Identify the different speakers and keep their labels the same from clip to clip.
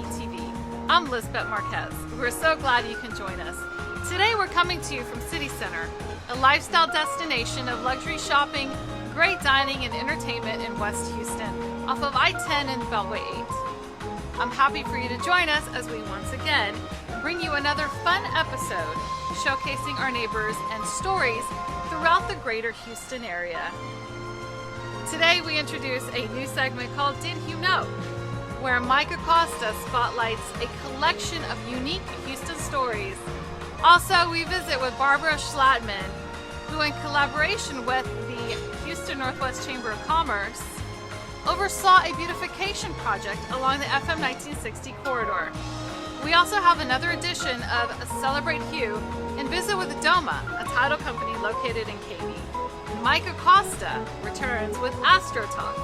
Speaker 1: HCB-TV. I'm Lisbet Marquez. We're so glad you can join us. Today we're coming to you from CityCentre, a lifestyle destination of luxury shopping, great dining and entertainment in West Houston, off of I-10 and Beltway 8. I'm happy for you to join us as we once again bring you another fun episode showcasing our neighbors and stories throughout the greater Houston area. Today we introduce a new segment called Did You Know?, where Mike Acosta spotlights a collection of unique Houston stories. Also, we visit with Barbara Schlattman, who in collaboration with the Houston Northwest Chamber of Commerce oversaw a beautification project along the FM 1960 corridor. We also have another edition of Celebrate HOU and visit with Doma, a title company located in Katy. Mike Acosta returns with Astrotalk,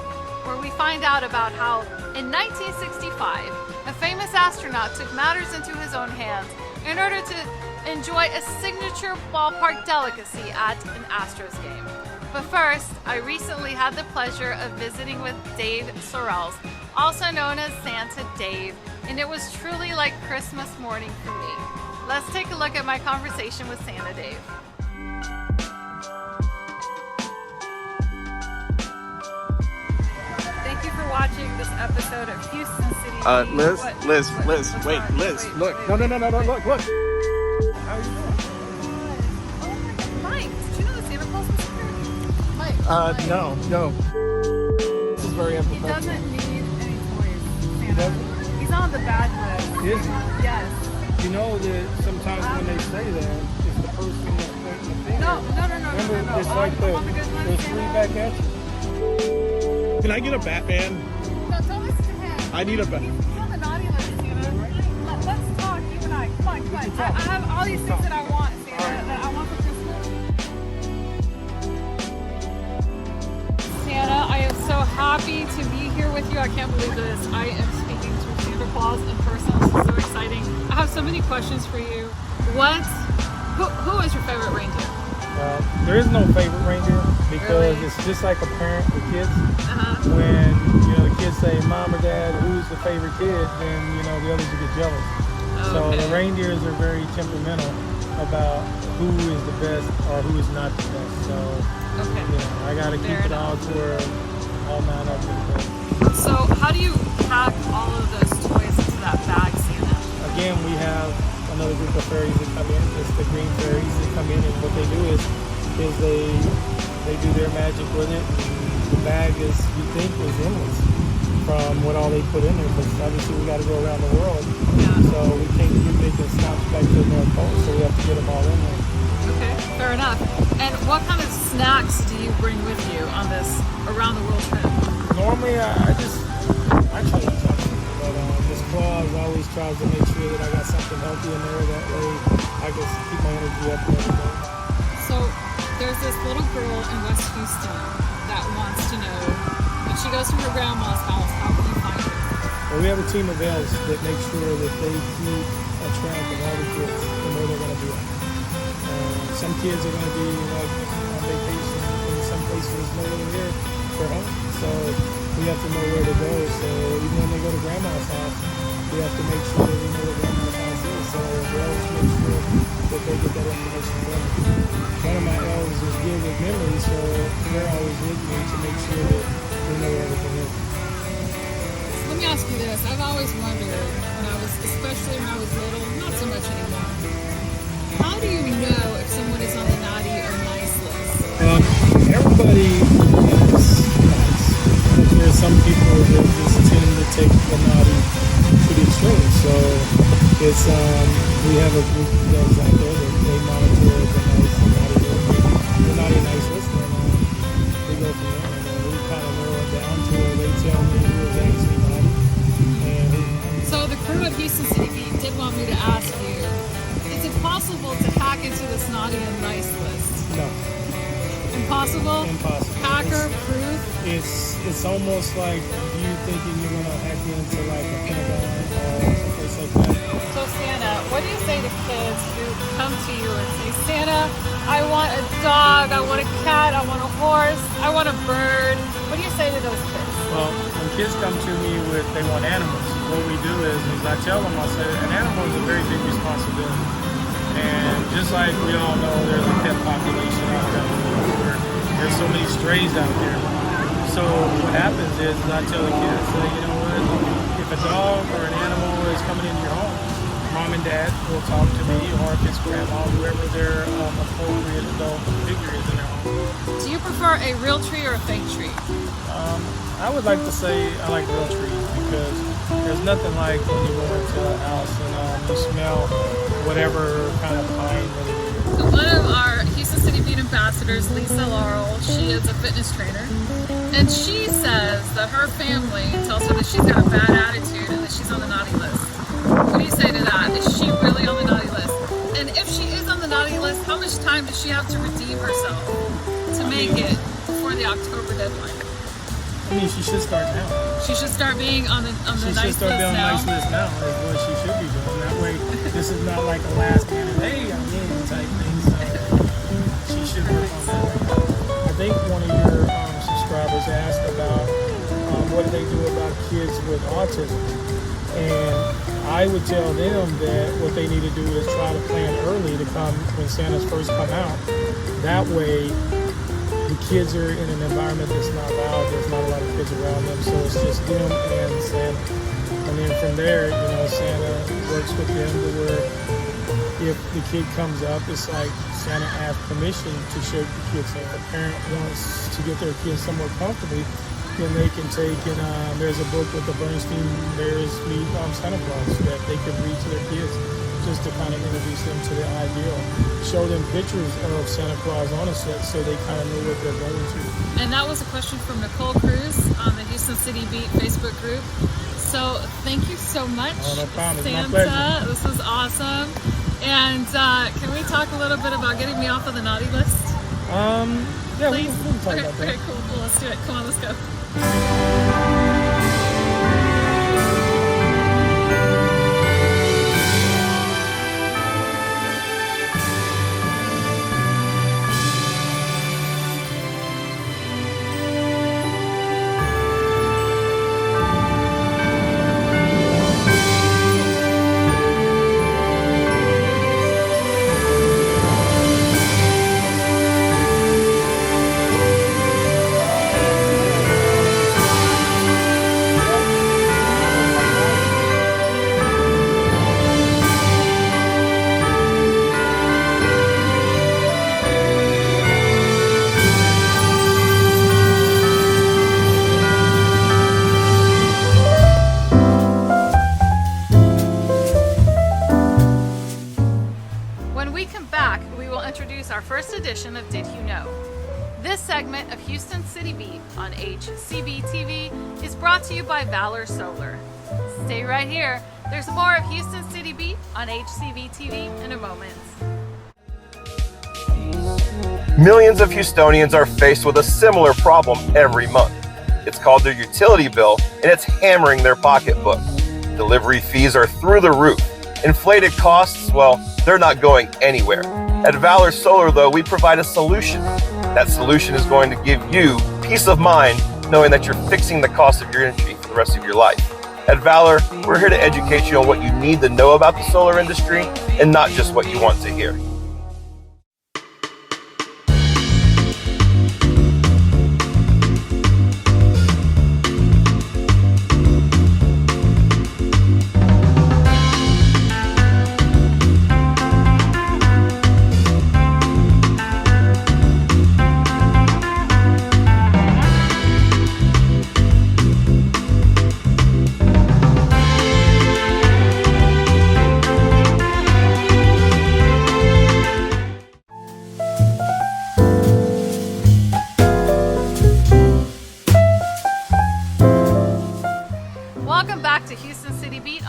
Speaker 1: where we find out about how in 1965 a famous astronaut took matters into his own hands in order to enjoy a signature ballpark delicacy at an Astros game. But first, I recently had the pleasure of visiting with Dave Sorrels, also known as Santa Dave, and it was truly like Christmas morning for me. Let's take a look at my conversation with Santa Dave. Thank you for watching this episode of Houston City.
Speaker 2: Liz,
Speaker 1: Wait.
Speaker 2: look. No, look. How you doing?
Speaker 1: Oh my, Mike, did you know that Santa Claus was here? Mike.
Speaker 2: No. This is very
Speaker 1: He
Speaker 2: empathetic.
Speaker 1: doesn't need any toys, Santa. He's on the bad list.
Speaker 3: Is he?
Speaker 1: Yes.
Speaker 3: You know that sometimes when they say that, it's the person that's pointing the finger.
Speaker 1: No.
Speaker 3: Remember, it's like
Speaker 1: I'm on the good one,
Speaker 3: there's three
Speaker 1: Santa.
Speaker 3: back at you.
Speaker 2: Can I get a Batman?
Speaker 1: No, don't listen to him.
Speaker 2: I need a Batman.
Speaker 1: He's on the naughty list, Santa. Let's talk, you and I. Come on. I have all these things that I want, Santa, that I want for Christmas. Santa, I am so happy to be here with you. I can't believe this. I am speaking to Santa Claus in person. This is so exciting. I have so many questions for you. Who is your favorite reindeer?
Speaker 3: There is no favorite reindeer because
Speaker 1: Really?
Speaker 3: it's just like a parent with kids.
Speaker 1: Uh-huh.
Speaker 3: When the kids say, "Mom or Dad, who's the favorite kid?" Then the others will get jealous. So
Speaker 1: Okay.
Speaker 3: the reindeers are very temperamental about who is the best or who is not the best. So
Speaker 1: Okay.
Speaker 3: I gotta keep
Speaker 1: Fair
Speaker 3: it all
Speaker 1: enough.
Speaker 3: to where all nine of them are best.
Speaker 1: So how do you pack all of those toys into that bag, Santa?
Speaker 3: Again, we have another group of fairies that come in. It's the green fairies that come in, and what they do is they do their magic with it. The bag is, you think, is endless from what all they put in there, but obviously we got to go around the world,
Speaker 1: Yeah.
Speaker 3: so we can't keep making stops back to the North Pole, so we have to get them all in there.
Speaker 1: Okay, fair enough. And what kind of snacks do you bring with you on this around the world trip?
Speaker 3: Normally, I try to touch it, but this Claus always tries to make sure that I got something healthy in there. That way, I can keep my energy up and everything.
Speaker 1: So there's this little girl in West Houston that wants to know, when she goes to her grandma's house, how can you find her?
Speaker 3: Well, we have a team of elves that make sure that they keep a track of all the kids and where they're going to be at. Some kids are going to be on vacation in some places there's nowhere near their home, so we have to know where to go. So even when they go to grandma's house, we have to make sure that we know where grandma's house is. So the elves make sure that they get that information from them. One of my elves is good with memory, so they're always with me to make sure that we know where everything is.
Speaker 1: Let me ask you this. I've always wondered, especially when I was little, not so much anymore, how do you know if someone is on the naughty or nice list?
Speaker 3: Everybody is nice. There's some people that just tend to take the naughty to the extreme. So it's we have a group of guys out there that they monitor the nice and naughty list. The naughty and nice list, and we go from there. And we kind of narrow it down to where they tell me who is actually naughty and who's not.
Speaker 1: So the crew at Houston City Beat did want me to ask you, is it possible to hack into this naughty and nice list?
Speaker 3: No.
Speaker 1: Impossible?
Speaker 3: Impossible.
Speaker 1: Hacker proof?
Speaker 3: It's almost like you thinking you're gonna hack into like a Pentagon or someplace like that.
Speaker 1: So Santa, what do you say to kids who come to you and say, Santa, I want a dog, I want a cat, I want a horse, I want a bird. What do you say to those kids?
Speaker 3: Well, when kids come to me with they want animals, what we do is I tell them, I say, an animal is a very big responsibility. And just like we all know, there's a pet population out there. There's so many strays out there. So what happens is I tell the kids, you know what, if a dog or an animal is coming into your home, mom and dad will talk to me, or if it's grandma, whoever their appropriate adult figure is in their home.
Speaker 1: Do you prefer a real tree or a fake tree?
Speaker 3: I would like to say I like real trees, because there's nothing like when you go into a house and you smell whatever kind of pine that it is.
Speaker 1: So one of our Houston City Beat ambassadors, Lisa Laurel, she is a fitness trainer, and she says that her family tells her that she's got a bad attitude and that she's on the naughty list. What do you say to that? Is she really on the naughty list? And if she is on the naughty list, how much time does she have to redeem herself to make it before the October deadline?
Speaker 3: I mean, she should start now.
Speaker 1: She should start being on the nice list now.
Speaker 3: She should start being on the nice list now, is what she should be doing. That way, this is not like a last minute, hey, I'm in type thing. So she should work on that. I think one of your subscribers asked about what do they do about kids with autism. And I would tell them that what they need to do is try to plan early to come when Santa's first come out. That way, the kids are in an environment that's not loud. There's not a lot of kids around them, so it's just them and Santa. And then from there, Santa works with them to where if the kid comes up, it's like Santa asks permission to show the kids. If a parent wants to get their kids somewhere comfortably, then they can take, and there's a book with the Bernstein Bears meet Santa Claus that they can read to their kids, just to kind of introduce them to the ideal. Show them pictures of Santa Claus on a set so they kind of know what they're going to.
Speaker 1: And that was a question from Nicole Cruz on the Houston City Beat Facebook group. So thank you so much,
Speaker 3: no problem. It's
Speaker 1: Santa.
Speaker 3: my pleasure.
Speaker 1: This was awesome. And can we talk a little bit about getting me off of the naughty list?
Speaker 3: Yeah,
Speaker 1: please.
Speaker 3: We can talk about that.
Speaker 1: Okay, cool. Well, let's do it. Come on, let's go. Our first edition of Did You Know? This segment of Houston City Beat on HCB-TV is brought to you by Valor Solar. Stay right here. There's more of Houston City Beat on HCB-TV in a moment.
Speaker 4: Millions of Houstonians are faced with a similar problem every month. It's called their utility bill, and it's hammering their pocketbook. Delivery fees are through the roof. Inflated costs, well, they're not going anywhere. At Valor Solar, though, we provide a solution. That solution is going to give you peace of mind knowing that you're fixing the cost of your energy for the rest of your life. At Valor, we're here to educate you on what you need to know about the solar industry and not just what you want to hear.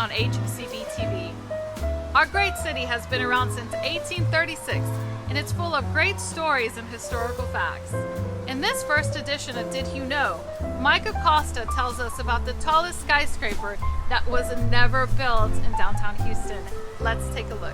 Speaker 1: on HCB-TV. Our great city has been around since 1836, and it's full of great stories and historical facts. In this first edition of Did You Know, Mike Acosta tells us about the tallest skyscraper that was never built in downtown Houston. Let's take a look.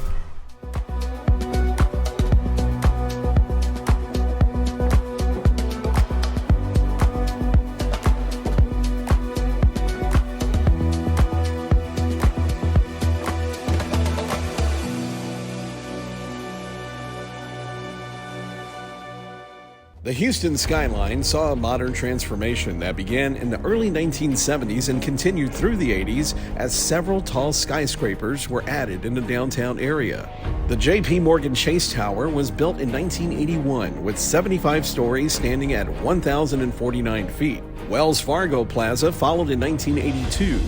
Speaker 5: The Houston skyline saw a modern transformation that began in the early 1970s and continued through the 80s as several tall skyscrapers were added in the downtown area. The J.P. Morgan Chase Tower was built in 1981 with 75 stories standing at 1,049 feet. Wells Fargo Plaza followed in 1982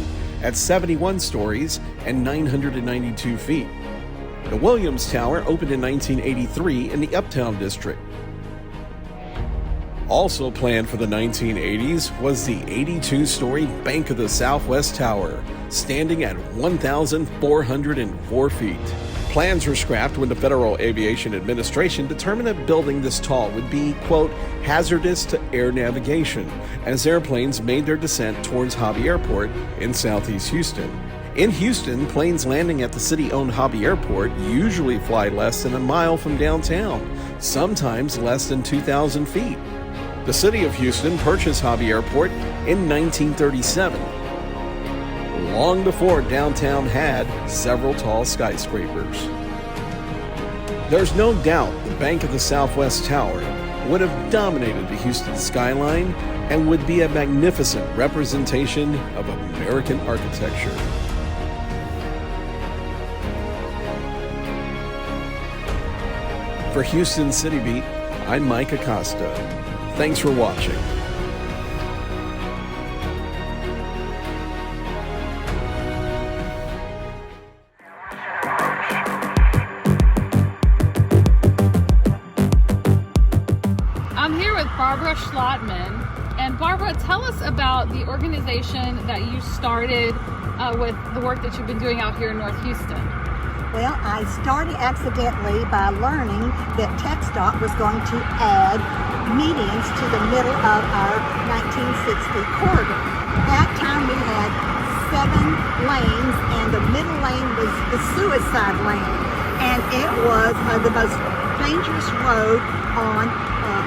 Speaker 5: at 71 stories and 992 feet. The Williams Tower opened in 1983 in the Uptown District. Also planned for the 1980s was the 82-story Bank of the Southwest Tower, standing at 1,404 feet. Plans were scrapped when the Federal Aviation Administration determined that building this tall would be, quote, hazardous to air navigation, as airplanes made their descent towards Hobby Airport in southeast Houston. In Houston, planes landing at the city-owned Hobby Airport usually fly less than a mile from downtown, sometimes less than 2,000 feet. The city of Houston purchased Hobby Airport in 1937, long before downtown had several tall skyscrapers. There's no doubt the Bank of the Southwest Tower would have dominated the Houston skyline and would be a magnificent representation of American architecture. For Houston City Beat, I'm Mike Acosta. Thanks for watching.
Speaker 1: I'm here with Barbara Schlattman. And Barbara, tell us about the organization that you started with the work that you've been doing out here in North Houston.
Speaker 6: Well, I started accidentally by learning that TxDOT was going to add medians to the middle of our 1960 corridor. That time we had 7 lanes, and the middle lane was the suicide lane, and it was the most dangerous road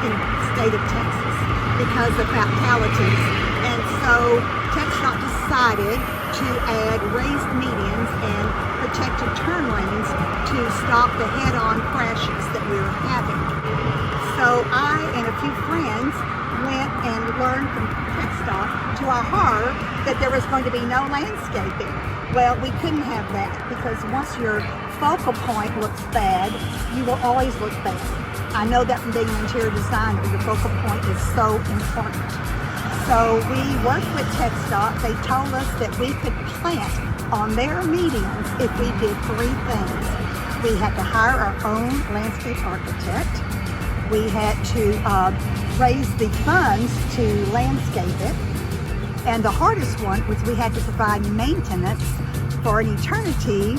Speaker 6: in the state of Texas because of fatalities. And so TxDOT decided to add raised medians and protected turn lanes to stop the head-on crashes that we were having. So I and a few friends went and learned from TxDOT to our horror that there was going to be no landscaping. Well, we couldn't have that because once your focal point looks bad, you will always look bad. I know that from being an interior designer, your focal point is so important. So we worked with TxDOT. They told us that we could plant on their medians if we did 3 things. We had to hire our own landscape architect. We had to raise the funds to landscape it. And the hardest one was we had to provide maintenance for an eternity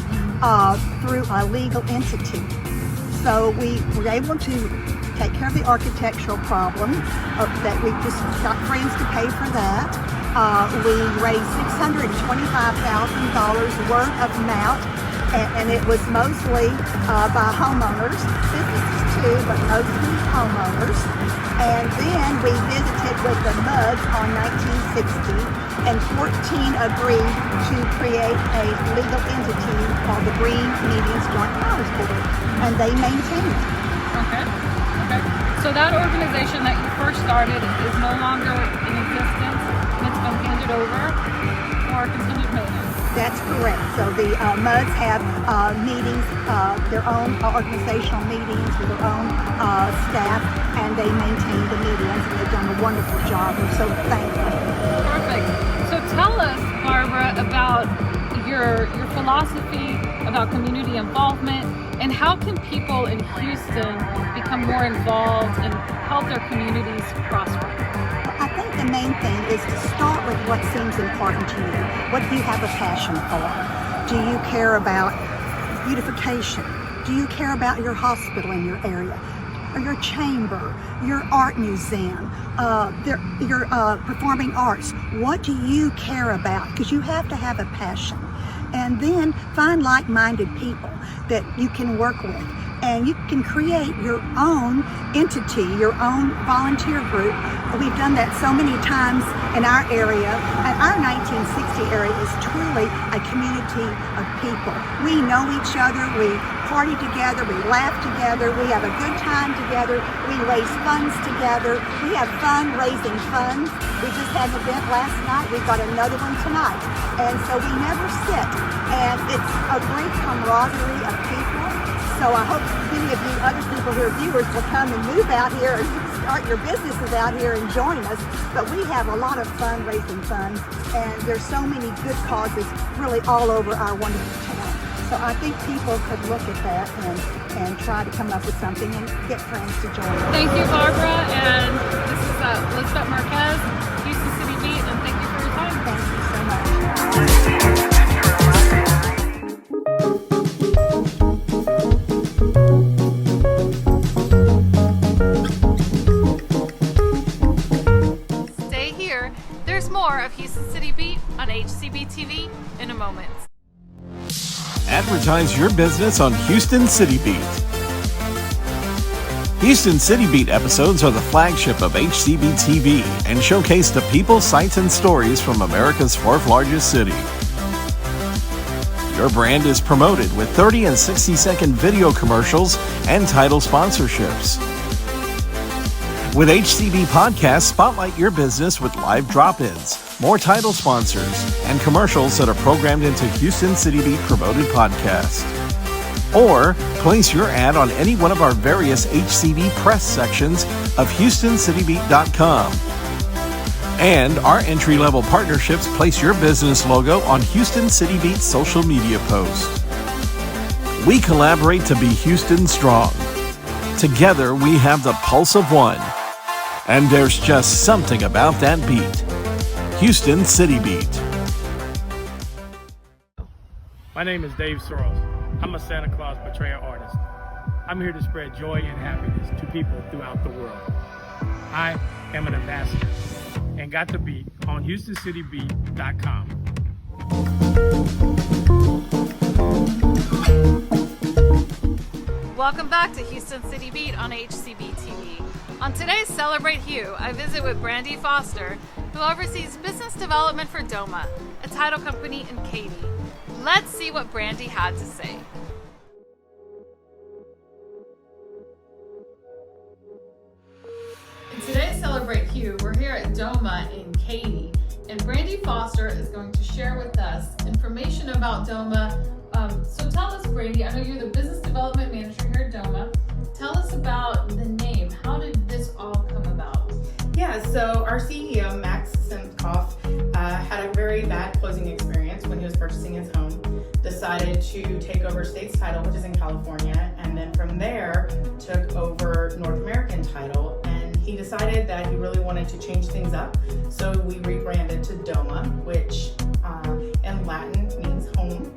Speaker 6: through a legal entity. So we were able to take care of the architectural problem that we just got friends to pay for that. We raised $625,000 worth of amount, and it was mostly by homeowners, businesses too, but mostly homeowners. And then we visited with the MUDs on 1960, and 14 agreed to create a legal entity called the Green Medians Joint Powers Board, and they maintain it.
Speaker 1: Okay. So that organization that you first started is no longer in existence, and it's been handed over for continued maintenance.
Speaker 6: That's correct. So the MUDs have meetings, their own organizational meetings with their own staff, and they maintain the medians, and they've done a wonderful job. We're so thankful.
Speaker 1: Perfect. So tell us, Barbara, about your philosophy about community involvement, and how can people in Houston become more involved and help their communities prosper?
Speaker 6: I think the main thing is to start with what seems important to you. What do you have a passion for? Do you care about beautification? Do you care about your hospital in your area? Or your chamber, your art museum, your performing arts? What do you care about? Because you have to have a passion. And then find like-minded people that you can work with. and you can create your own entity, your own volunteer group. We've done that so many times in our area, and our 1960 area is truly a community of people. We know each other, we party together, we laugh together, we have a good time together, we raise funds together, we have fun raising funds. We just had an event last night, we've got another one tonight, and so we never sit, and it's a great camaraderie of people. So I hope many of you other people who are viewers will come and move out here and start your businesses out here and join us. But we have a lot of fun raising funds, and there's so many good causes really all over our wonderful town. So I think people could look at that and try to come up with something and get friends to join us.
Speaker 1: Thank you, Barbara, and this is Lisbet Marquez, Houston City Beat, and thank you for your time.
Speaker 6: Thank you so much.
Speaker 1: Stay here. There's more of Houston City Beat on HCB-TV in a moment.
Speaker 5: Advertise your business on Houston City Beat. Houston City Beat episodes are the flagship of HCB-TV and showcase the people, sights, and stories from America's fourth largest city. Your brand is promoted with 30 and 60-second video commercials and title sponsorships. With HCB Podcasts, spotlight your business with live drop-ins, more title sponsors, and commercials that are programmed into Houston City Beat promoted podcasts. Or place your ad on any one of our various HCB press sections of HoustonCityBeat.com. And our entry-level partnerships place your business logo on Houston City Beat's social media posts. We collaborate to be Houston strong. Together we have the pulse of one. And there's just something about that beat. Houston City Beat.
Speaker 3: My name is Dave Sorrels. I'm a Santa Claus portrayal artist. I'm here to spread joy and happiness to people throughout the world. I am an ambassador and got the beat on HoustonCityBeat.com.
Speaker 1: Welcome back to Houston City Beat on HCB-TV. On today's Celebrate HOU, I visit with Brandye Foster, who oversees business development for Doma, a title company in Katy. Let's see what Brandye had to say. In today's Celebrate HOU, we're here at Doma in Katy, and Brandye Foster is going to share with us information about Doma. So tell us, Brandye, I know you're the business development manager here at Doma. Tell us about the name. How did this all come about?
Speaker 7: Yeah, so our CEO, Max had a very bad closing experience when he was purchasing his home, decided to take over State's title, which is in California, and then from there took over North American title. And he decided that he really wanted to change things up, so we rebranded to Doma, which in Latin means home.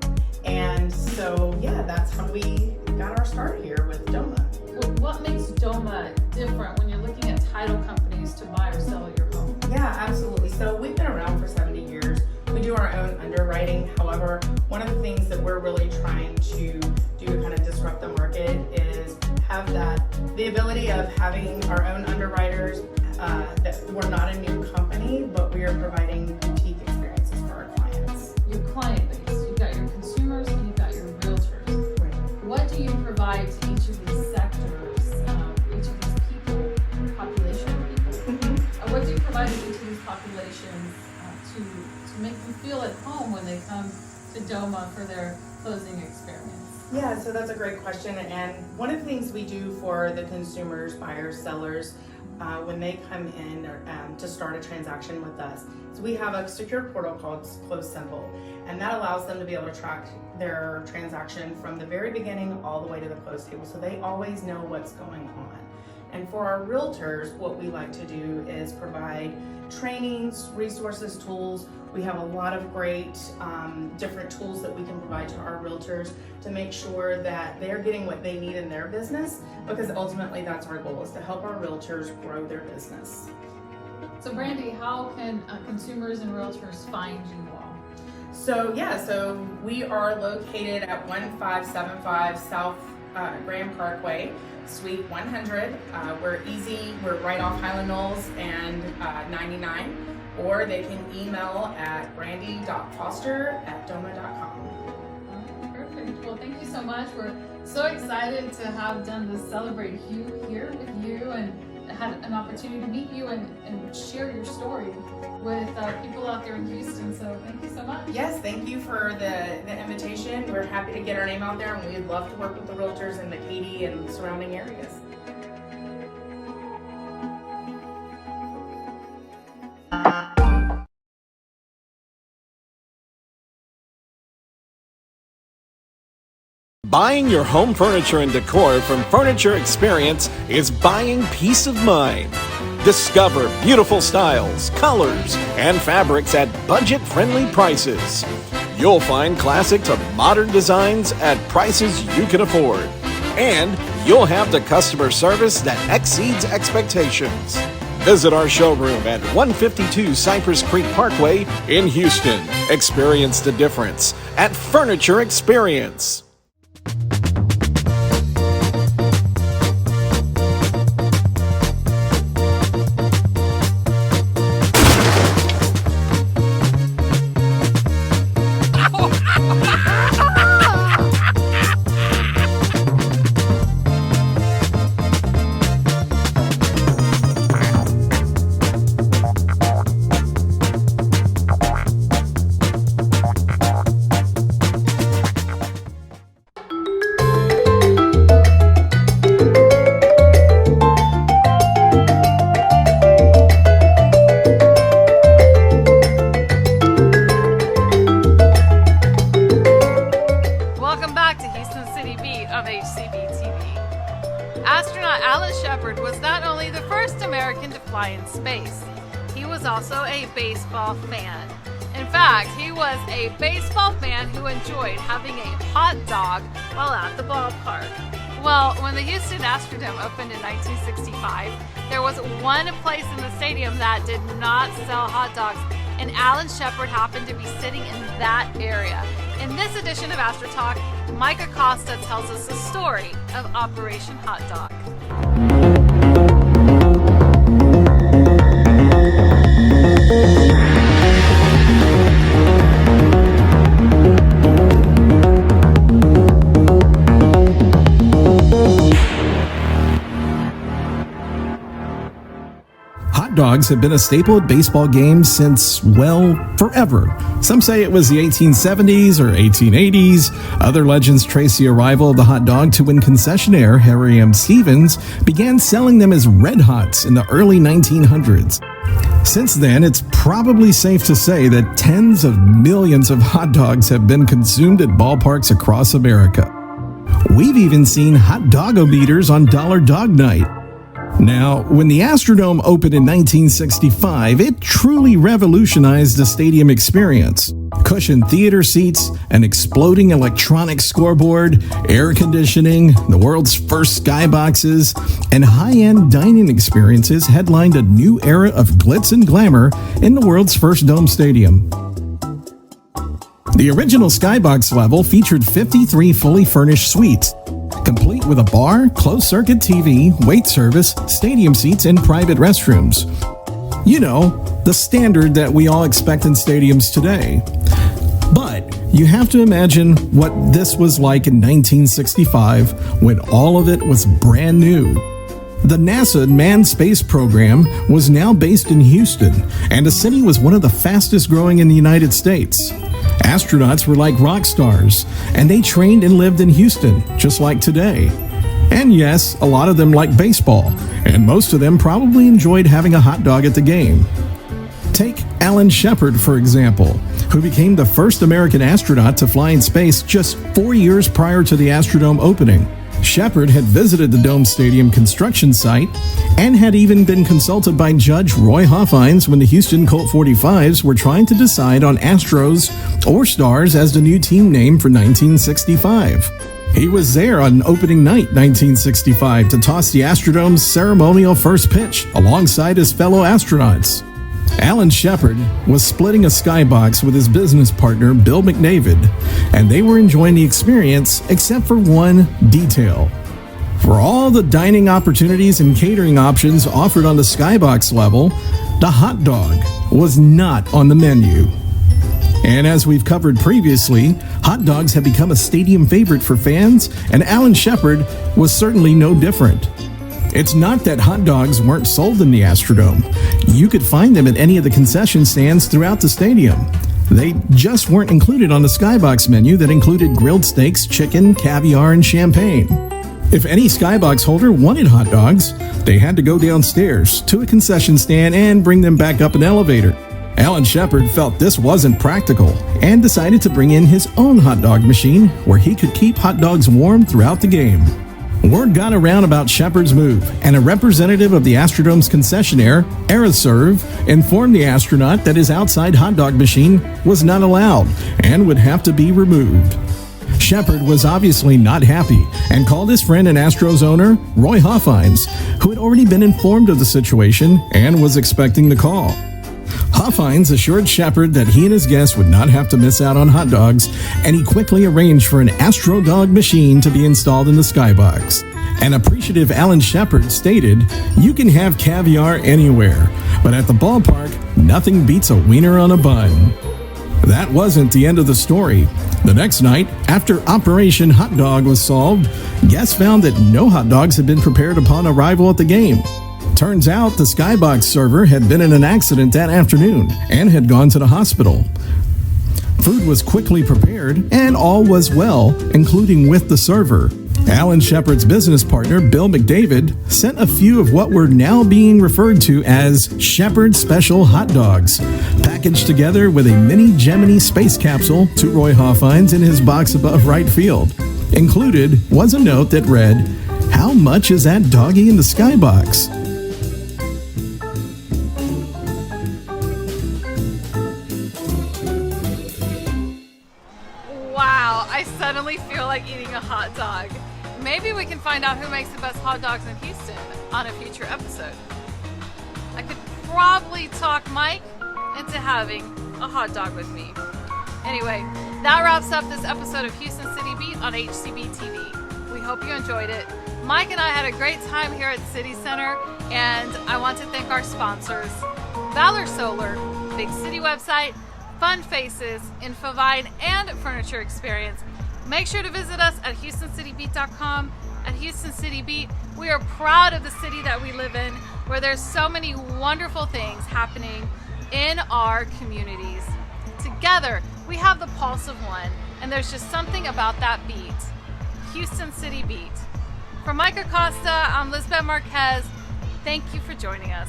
Speaker 7: And so, yeah, that's how we got our start here with Doma.
Speaker 1: Well, what makes Doma different when you're looking at title companies to buy or sell your home?
Speaker 7: Yeah, absolutely. So we've been around for 70 years. We do our own underwriting. However, one of the things that we're really trying to do to kind of disrupt the market is have the ability of having our own underwriters. That we're not a new company, but we are providing boutique experiences for our clients.
Speaker 1: Your client base, you've got your consumers and you've got your realtors.
Speaker 7: Right.
Speaker 1: What do you provide to each of these sectors, each of these people, population of people?
Speaker 7: Mm-hmm.
Speaker 1: What do you provide to each of these populations to make them feel at home when they come to Doma for their closing experience?
Speaker 7: Yeah, so that's a great question. And one of the things we do for the consumers, buyers, sellers, when they come in to start a transaction with us, is we have a secure portal called Close Simple, and that allows them to be able to track their transaction from the very beginning all the way to the close table, so they always know what's going on. And for our realtors, what we like to do is provide trainings, resources, tools. We have a lot of great different tools that we can provide to our realtors to make sure that they're getting what they need in their business, because ultimately that's our goal, is to help our realtors grow their business.
Speaker 1: So Brandye, how can consumers and realtors find you all?
Speaker 7: So we are located at 1575 South Parkway, Suite 100. We're easy. We're right off Highland Knolls and 99. Or they can email at brandye.foster@doma.com.
Speaker 1: Perfect. Well, thank you so much. We're so excited to have done this Celebrate HOU here with you and had an opportunity to meet you and share your story with people out there in Houston. So thank you so much.
Speaker 7: Yes, thank you for the invitation. We're happy to get our name out there, and we'd love to work with the realtors in the Katy and surrounding areas.
Speaker 5: Buying your home furniture and decor from Furniture Experience is buying peace of mind. Discover beautiful styles, colors, and fabrics at budget-friendly prices. You'll find classic to modern designs at prices you can afford. And you'll have the customer service that exceeds expectations. Visit our showroom at 152 Cypress Creek Parkway in Houston. Experience the difference at Furniture Experience.
Speaker 1: Also a baseball fan. In fact, he was a baseball fan who enjoyed having a hot dog while at the ballpark. Well, when the Houston Astrodome opened in 1965, there was one place in the stadium that did not sell hot dogs, and Alan Shepard happened to be sitting in that area. In this edition of Astrotalk, Mike Acosta tells us the story of Operation Hot Dog.
Speaker 8: Hot dogs have been a staple at baseball games since, well, forever. Some say it was the 1870s or 1880s. Other legends trace the arrival of the hot dog to when concessionaire Harry M. Stevens began selling them as Red Hots in the early 1900s. Since then, it's probably safe to say that tens of millions of hot dogs have been consumed at ballparks across America. We've even seen hot dog-o-meters on Dollar Dog Night. Now, when the Astrodome opened in 1965, it truly revolutionized the stadium experience. Cushioned theater seats, an exploding electronic scoreboard, air conditioning, the world's first skyboxes, and high-end dining experiences headlined a new era of glitz and glamour in the world's first dome stadium. The original skybox level featured 53 fully furnished suites, complete with a bar, closed-circuit TV, wait service, stadium seats, and private restrooms. You know, the standard that we all expect in stadiums today. But you have to imagine what this was like in 1965 when all of it was brand new. The NASA manned space program was now based in Houston, and the city was one of the fastest growing in the United States. Astronauts were like rock stars, and they trained and lived in Houston, just like today. And yes, a lot of them liked baseball, and most of them probably enjoyed having a hot dog at the game. Take Alan Shepard, for example, who became the first American astronaut to fly in space just 4 years prior to the Astrodome opening. Shepard had visited the Dome Stadium construction site and had even been consulted by Judge Roy Hoffines when the Houston Colt 45s were trying to decide on Astros or Stars as the new team name for 1965. He was there on opening night 1965 to toss the Astrodome's ceremonial first pitch alongside his fellow astronauts. Alan Shepard was splitting a skybox with his business partner, Bill McDavid, and they were enjoying the experience except for one detail. For all the dining opportunities and catering options offered on the skybox level, the hot dog was not on the menu. And as we've covered previously, hot dogs have become a stadium favorite for fans, and Alan Shepard was certainly no different. It's not that hot dogs weren't sold in the Astrodome. You could find them at any of the concession stands throughout the stadium. They just weren't included on the skybox menu that included grilled steaks, chicken, caviar, and champagne. If any skybox holder wanted hot dogs, they had to go downstairs to a concession stand and bring them back up an elevator. Alan Shepard felt this wasn't practical and decided to bring in his own hot dog machine where he could keep hot dogs warm throughout the game. Word got around about Shepard's move, and a representative of the Astrodome's concessionaire, Aeroserve, informed the astronaut that his outside hot dog machine was not allowed and would have to be removed. Shepard was obviously not happy and called his friend and Astros owner, Roy Hoffines, who had already been informed of the situation and was expecting the call. Hoffines assured Shepard that he and his guests would not have to miss out on hot dogs, and he quickly arranged for an Astrodog machine to be installed in the skybox. An appreciative Alan Shepard stated, "You can have caviar anywhere, but at the ballpark, nothing beats a wiener on a bun." That wasn't the end of the story. The next night, after Operation Hot Dog was solved, guests found that no hot dogs had been prepared upon arrival at the game. Turns out the skybox server had been in an accident that afternoon and had gone to the hospital. Food was quickly prepared and all was well, including with the server. Alan Shepard's business partner, Bill McDavid, sent a few of what were now being referred to as Shepard Special Hot Dogs, packaged together with a mini Gemini space capsule to Roy Hoffines in his box above right field. Included was a note that read, "How much is that doggy in the skybox?"
Speaker 1: Wow, I suddenly feel like eating a hot dog. Maybe we can find out who makes the best hot dogs in Houston on a future episode. I could probably talk Mike into having a hot dog with me. Anyway, that wraps up this episode of Houston City Beat on HCB-TV. We hope you enjoyed it. Mike and I had a great time here at CityCentre, and I want to thank our sponsors, Valor Solar, Big City Website, Fun Faces, Infovine, and Furniture Experience. Make sure to visit us at HoustonCityBeat.com. At Houston City Beat, we are proud of the city that we live in, where there's so many wonderful things happening in our communities. Together, we have the pulse of one, and there's just something about that beat. Houston City Beat. For Mike Acosta, I'm Lisbet Marquez. Thank you for joining us.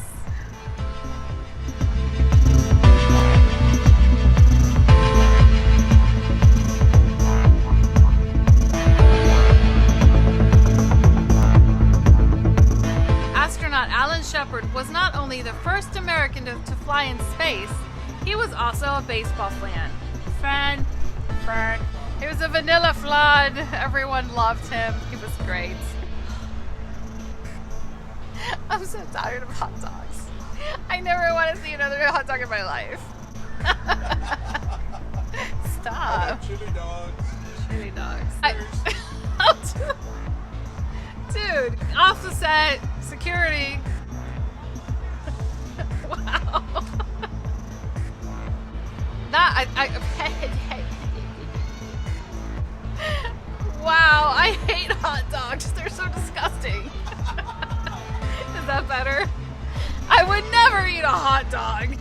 Speaker 1: Astronaut Alan Shepard was not only the first American to fly in space, he was also a baseball fan. He was a vanilla flood. Everyone loved him. He was great. I'm so tired of hot dogs. I never want to see another hot dog in my life. Stop.
Speaker 2: Chili dogs.
Speaker 1: Chili dogs. Dude, off the set, security. Wow. Wow, I hate hot dogs. They're so disgusting. Is that better? I would never eat a hot dog.